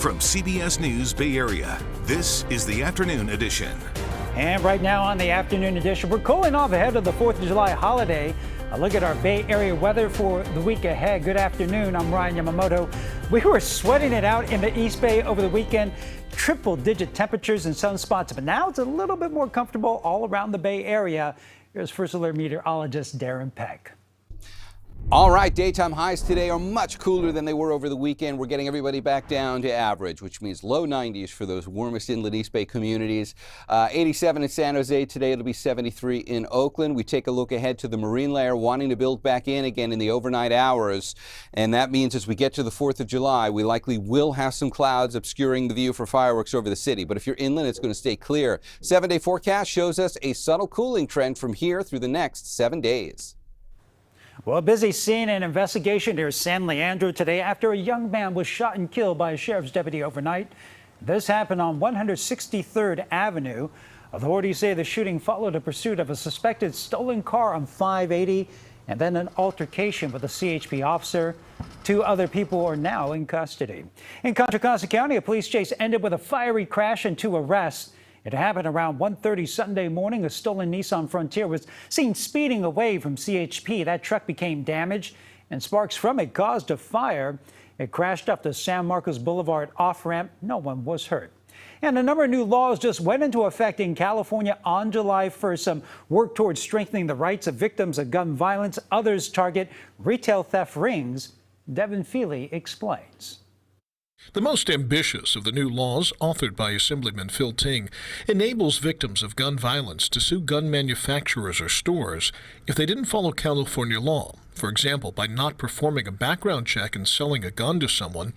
From CBS News Bay Area, this is the Afternoon Edition. And right now on the Afternoon Edition, we're cooling off ahead of the 4th of July holiday. A look at our Bay Area weather for the week ahead. Good afternoon, I'm Ryan Yamamoto. We were sweating it out in the East Bay over the weekend. Triple-digit temperatures in some spots, but now it's a little bit more comfortable all around the Bay Area. Here's First Alert meteorologist Darren Peck. All right, daytime highs today are much cooler than they were over the weekend. We're getting everybody back down to average, which means low 90s for those warmest inland East Bay communities. 87 in San Jose today. It'll be 73 in Oakland. We take a look ahead to the marine layer wanting to build back in again in the overnight hours. And that means as we get to the 4th of July, we likely will have some clouds obscuring the view for fireworks over the city. But if you're inland, it's going to stay clear. 7-day forecast shows us a subtle cooling trend from here through the next 7 days. Well, a busy scene and investigation near San Leandro today after a young man was shot and killed by a sheriff's deputy overnight. This happened on 163rd Avenue. Authorities say the shooting followed a pursuit of a suspected stolen car on 580 and then an altercation with a CHP officer. 2 other people are now in custody. In Contra Costa County, a police chase ended with a fiery crash and 2 arrests. It happened around 1:30 Sunday morning. A stolen Nissan Frontier was seen speeding away from CHP. That truck became damaged, and sparks from it caused a fire. It crashed up the San Marcos Boulevard off-ramp. No one was hurt. And a number of new laws just went into effect in California on July 1st. Some work towards strengthening the rights of victims of gun violence. Others target retail theft rings. Devin Feely explains. The most ambitious of the new laws, authored by Assemblyman Phil Ting, enables victims of gun violence to sue gun manufacturers or stores if they didn't follow California law, for example, by not performing a background check and selling a gun to someone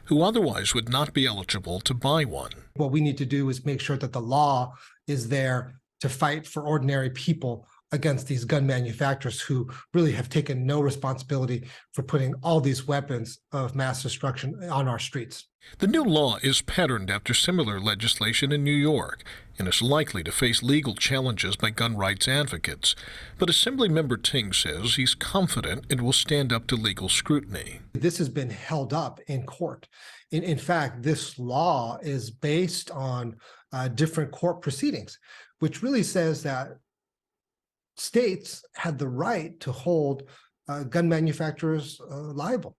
who otherwise would not be eligible to buy one. What we need to do is make sure that the law is there to fight for ordinary people against these gun manufacturers who really have taken no responsibility for putting all these weapons of mass destruction on our streets. The new law is patterned after similar legislation in New York and is likely to face legal challenges by gun rights advocates. But Assemblymember Ting says he's confident it will stand up to legal scrutiny. This has been held up in court. In fact, this law is based on different court proceedings, which really says that states had the right to hold gun manufacturers liable.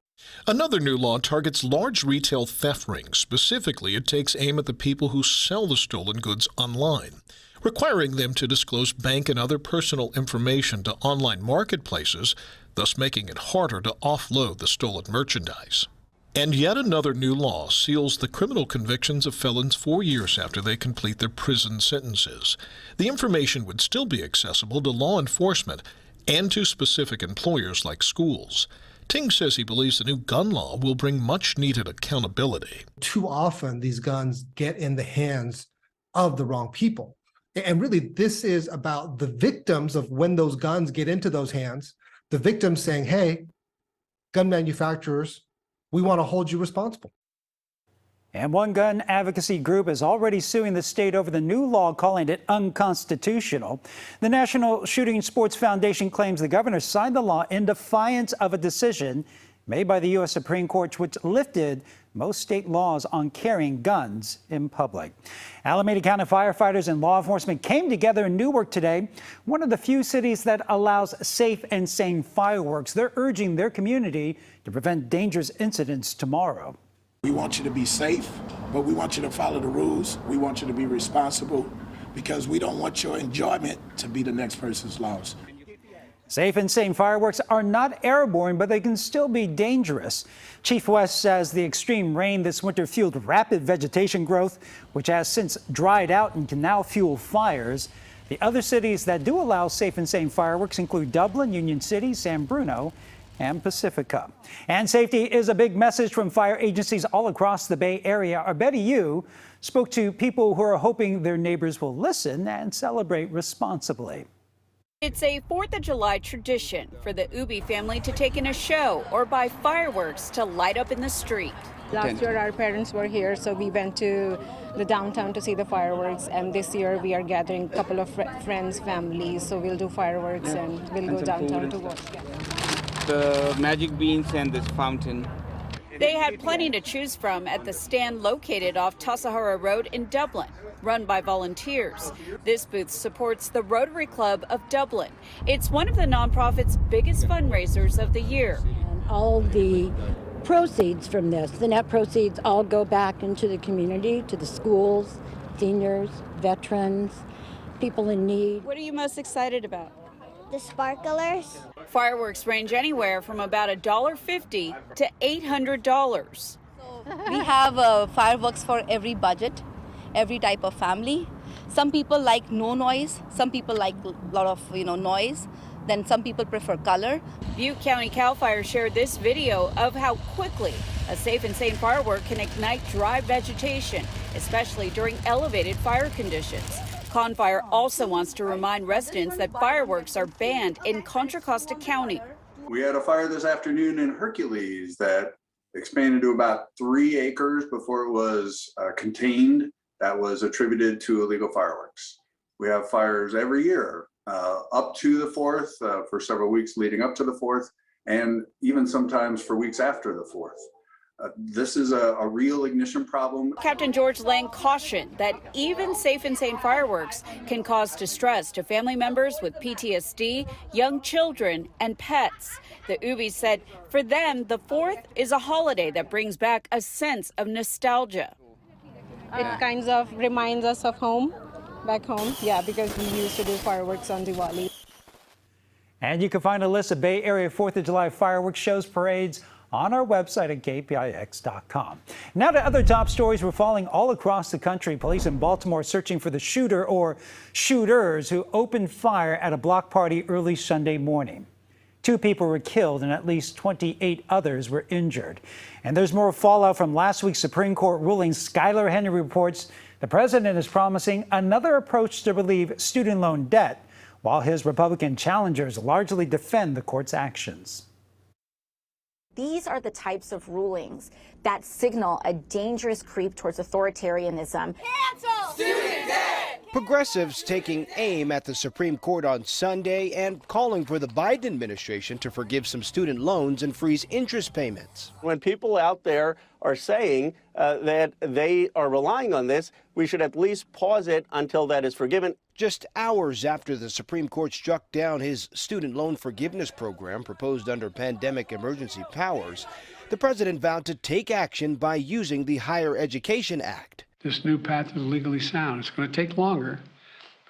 Another new law targets large retail theft rings. Specifically, it takes aim at the people who sell the stolen goods online, requiring them to disclose bank and other personal information to online marketplaces, thus making it harder to offload the stolen merchandise. And yet another new law seals the criminal convictions of felons 4 years after they complete their prison sentences. The information would still be accessible to law enforcement and to specific employers like schools. Ting says he believes the new gun law will bring much-needed accountability. Too often, these guns get in the hands of the wrong people. And really, this is about the victims of when those guns get into those hands, the victims saying, hey, gun manufacturers, we want to hold you responsible. And one gun advocacy group is already suing the state over the new law, calling it unconstitutional. The National Shooting Sports Foundation claims the governor signed the law in defiance of a decision made by the U.S. Supreme Court, which lifted most state laws on carrying guns in public. Alameda County firefighters and law enforcement came together in Newark today, one of the few cities that allows safe and sane fireworks. They're urging their community to prevent dangerous incidents tomorrow. We want you to be safe, but we want you to follow the rules. We want you to be responsible because we don't want your enjoyment to be the next person's loss. Safe and sane fireworks are not airborne, but they can still be dangerous. Chief West says the extreme rain this winter fueled rapid vegetation growth, which has since dried out and can now fuel fires. The other cities that do allow safe and sane fireworks include Dublin, Union City, San Bruno, and Pacifica. And safety is a big message from fire agencies all across the Bay Area. Our Betty Yu spoke to people who are hoping their neighbors will listen and celebrate responsibly. It's a 4th of July tradition for the Ubi family to take in a show or buy fireworks to light up in the street. Last year our parents were here, so we went to the downtown to see the fireworks, and this year we are gathering a couple of friends, families, so we'll do fireworks and we'll go downtown to watch. The magic beans and this fountain. They had plenty to choose from at the stand located off Tassajara Road in Dublin, run by volunteers. This booth supports the Rotary Club of Dublin. It's one of the nonprofit's biggest fundraisers of the year. And all the proceeds from this, the net proceeds, all go back into the community, to the schools, seniors, veterans, people in need. What are you most excited about? The sparklers. Fireworks range anywhere from about $1.50 to $800. We have fireworks for every budget, every type of family. Some people like no noise, some people like a lot of noise, then some people prefer color. Butte County CAL FIRE shared this video of how quickly a safe and sane firework can ignite dry vegetation, especially during elevated fire conditions. ConFire also wants to remind residents that fireworks are banned in Contra Costa County. We had a fire this afternoon in Hercules that expanded to about 3 acres before it was contained. That was attributed to illegal fireworks. We have fires every year up to the 4th, for several weeks leading up to the 4th, and even sometimes for weeks after the 4th. This is a real ignition problem. Captain George Lang cautioned that even safe and sane fireworks can cause distress to family members with PTSD, young children, and pets. The Ubies said for them, the 4th is a holiday that brings back a sense of nostalgia. It kind of reminds us of home, back home, because we used to do fireworks on Diwali. And you can find a list of Bay Area 4th of July fireworks shows, parades on our website at KPIX.com. Now to other top stories. We're falling all across the country. Police in Baltimore searching for the shooter or shooters who opened fire at a block party early Sunday morning. 2 people were killed and at least 28 others were injured. And there's more fallout from last week's Supreme Court ruling. Skylar Henry reports the president is promising another approach to relieve student loan debt, while his Republican challengers largely defend the court's actions. These are the types of rulings that signal a dangerous creep towards authoritarianism. Cancel student debt! Progressives taking aim at the Supreme Court on Sunday and calling for the Biden administration to forgive some student loans and freeze interest payments. When people out there are saying that they are relying on this, we should at least pause it until that is forgiven. Just hours after the Supreme Court struck down his student loan forgiveness program proposed under pandemic emergency powers, the president vowed to take action by using the Higher Education Act. This new path is legally sound. It's going to take longer,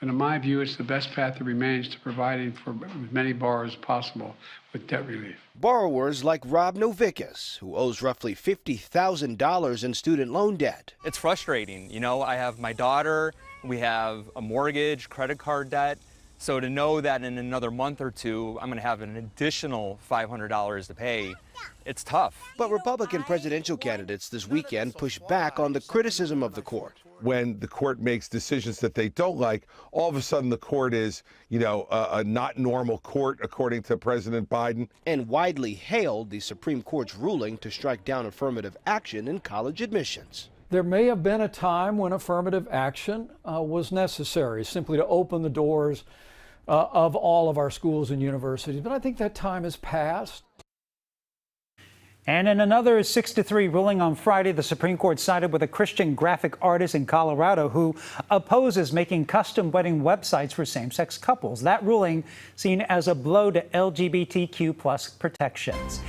but in my view, it's the best path that remains to providing for as many borrowers as possible with debt relief. Borrowers like Rob Novickas, who owes roughly $50,000 in student loan debt. It's frustrating. You know, I have my daughter, we have a mortgage, credit card debt. So to know that in another month or two, I'm going to have an additional $500 to pay, it's tough. But Republican presidential candidates this weekend pushed back on the criticism of the court. When the court makes decisions that they don't like, all of a sudden the court is, a not normal court, according to President Biden. And widely hailed the Supreme Court's ruling to strike down affirmative action in college admissions. There may have been a time when affirmative action was necessary, simply to open the doors of all of our schools and universities. But I think that time has passed. And in another 6-3 ruling on Friday, the Supreme Court sided with a Christian graphic artist in Colorado who opposes making custom wedding websites for same-sex couples. That ruling seen as a blow to LGBTQ+ protections.